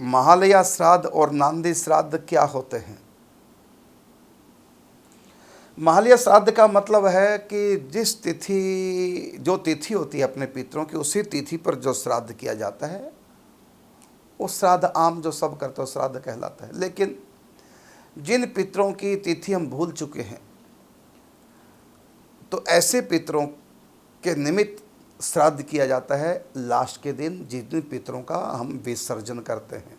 महालया श्राद्ध और नांदी श्राद्ध क्या होते हैं? महालया श्राद्ध का मतलब है कि जो तिथि होती है अपने पितरों की, उसी तिथि पर जो श्राद्ध किया जाता है वो श्राद्ध आम जो सब करते हो श्राद्ध कहलाता है। लेकिन जिन पितरों की तिथि हम भूल चुके हैं, तो ऐसे पितरों के निमित्त श्राद्ध किया जाता है लास्ट के दिन, जिस दिन पितरों का हम विसर्जन करते हैं।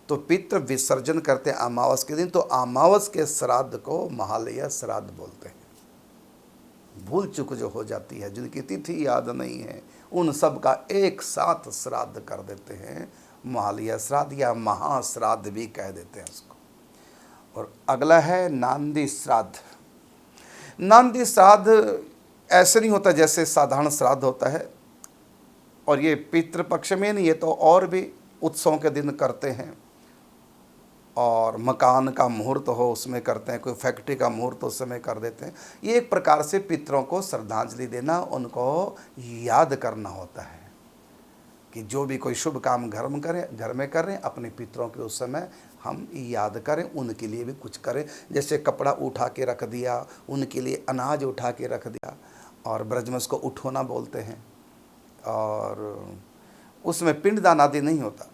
तो पितृ विसर्जन करते हैं अमावस के दिन, तो अमावस के श्राद्ध को महालया श्राद्ध बोलते हैं। भूल चूक जो हो जाती है, जिनकी तिथि याद नहीं है, उन सब का एक साथ श्राद्ध कर देते हैं, महालया श्राद्ध या महाश्राद्ध भी कह देते हैं उसको। और अगला है नांदी श्राद्ध। नांदी श्राद्ध ऐसे नहीं होता जैसे साधारण श्राद्ध होता है, और ये पितृपक्ष में नहीं, ये तो और भी उत्सवों के दिन करते हैं, और मकान का मुहूर्त हो उसमें करते हैं, कोई फैक्ट्री का मुहूर्त उस समय कर देते हैं। ये एक प्रकार से पितरों को श्रद्धांजलि देना, उनको याद करना होता है कि जो भी कोई शुभ काम घर में करें, अपने पितरों के उस समय हम याद करें, उनके लिए भी कुछ करें। जैसे कपड़ा उठा के रख दिया, उनके लिए अनाज उठा के रख दिया, और ब्रज में उसको उठोना बोलते हैं। और उसमें पिंडदान आदि नहीं होता,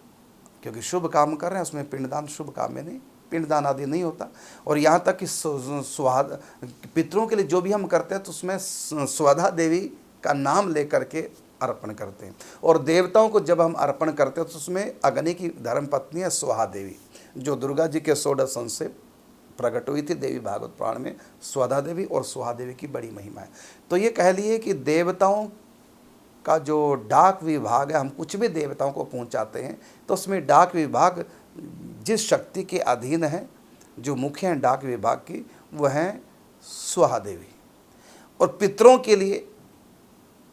क्योंकि शुभ काम कर रहे हैं, उसमें पिंडदान शुभ काम में नहीं, पिंडदान आदि नहीं होता। और यहाँ तक कि स्वाहा पितरों के लिए जो भी हम करते हैं, तो उसमें स्वधा देवी का नाम लेकर के अर्पण करते हैं। और देवताओं को जब हम अर्पण करते हैं, तो उसमें अग्नि की धर्मपत्नी है स्वाहा देवी, जो दुर्गा जी के 16 अंश से प्रकट हुई थी। देवी भागवत पुराण में स्वधा देवी और स्वाहा देवी की बड़ी महिमा है। तो ये कह लिए कि देवताओं का जो डाक विभाग है, हम कुछ भी देवताओं को पहुंचाते हैं, तो उसमें डाक विभाग जिस शक्ति के अधीन है, जो मुख्य हैं डाक विभाग की, वह हैं स्वाहा देवी। और पितरों के लिए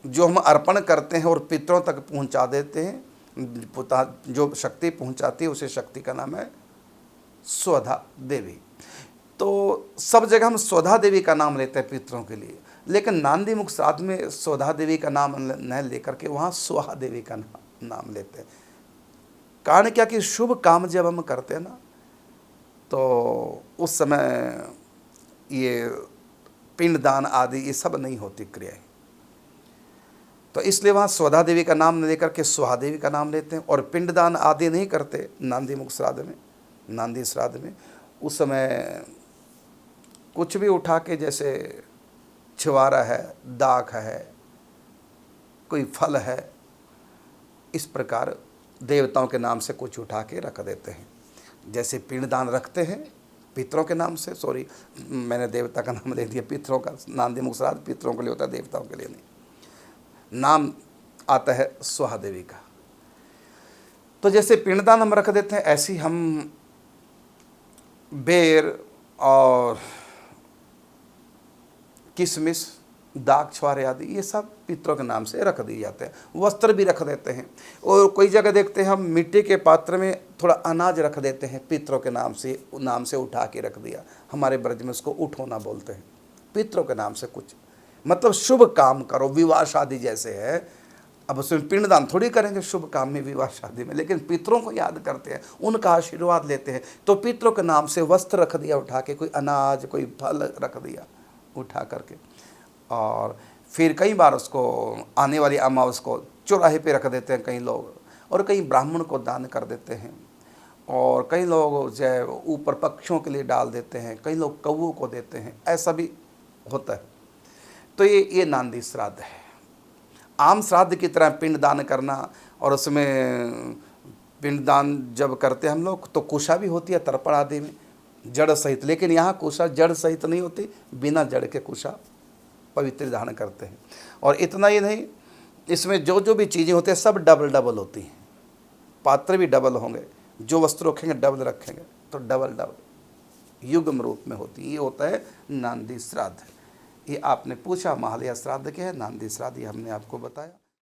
जो हम अर्पण करते हैं और पितरों तक पहुंचा देते हैं, जो शक्ति पहुंचाती है, उसे शक्ति का नाम है स्वधा देवी। तो सब जगह हम स्वधा देवी का नाम लेते हैं पितरों के लिए, लेकिन नांदी मुख श्राद्ध में स्वधा देवी का नाम न लेकर के वहाँ स्वाहा देवी का नाम लेते हैं। कारण क्या कि शुभ काम जब हम करते हैं ना, तो उस समय ये पिंडदान आदि ये सब नहीं होती क्रियाएं, तो इसलिए वहाँ स्वधा देवी का नाम न लेकर के स्वाहा देवी का नाम लेते हैं। और पिंडदान आदि नहीं करते नांदी मुख श्राद्ध में, नांदी श्राद्ध में उस समय कुछ भी उठा के, जैसे छिवारा है, दाख है, कोई फल है, इस प्रकार देवताओं के नाम से कुछ उठा के रख देते हैं। जैसे पिंडदान रखते हैं पितरों के नाम से, मैंने देवता का नाम ले दिया, पितरों का नांदी मुख श्राद्ध पितरों के लिए होता है, देवताओं के लिए नहीं। नाम आता है स्वाहा देवी का। तो जैसे पिंडदान हम रख देते हैं, ऐसे ही हम बेर और किशमिश, दाग छुआरे आदि ये सब पितरों के नाम से रख दिए जाते हैं। वस्त्र भी रख देते हैं, और कोई जगह देखते हैं हम मिट्टी के पात्र में थोड़ा अनाज रख देते हैं, पितरों के नाम से उठा के रख दिया। हमारे ब्रज में उसको उठोना बोलते हैं। पितरों के नाम से कुछ मतलब शुभ काम करो, विवाह शादी जैसे है। अब उसमें पिंडदान थोड़ी करेंगे शुभ काम में, विवाह शादी में, लेकिन पितरों को याद करते हैं, उनका आशीर्वाद लेते हैं। तो पितरों के नाम से वस्त्र रख दिया उठा के, कोई अनाज कोई फल रख दिया उठा करके। और फिर कई बार उसको आने वाली अमावस को चौराहे पे रख देते हैं कई लोग, और कई ब्राह्मण को दान कर देते हैं, और कई लोग जो ऊपर पक्षियों के लिए डाल देते हैं, कई लोग कौवों को देते हैं, ऐसा भी होता है। तो ये नांदी श्राद्ध है। आम श्राद्ध की तरह पिंडदान करना, और उसमें पिंडदान जब करते हैं हम लोग, तो कुशा भी होती है तर्पण आदि में, जड़ सहित। लेकिन यहाँ कुशा जड़ सहित नहीं होती, बिना जड़ के कुशा पवित्र धारण करते हैं। और इतना ही नहीं, इसमें जो भी चीज़ें होती हैं सब डबल होती हैं। पात्र भी डबल होंगे, जो वस्त्र रखेंगे डबल रखेंगे, तो डबल युग्म रूप में होती है। ये होता है नांदी श्राद्ध। ये आपने पूछा महालया श्राद्ध क्या है, नांदी श्राद्ध ये हमने आपको बताया।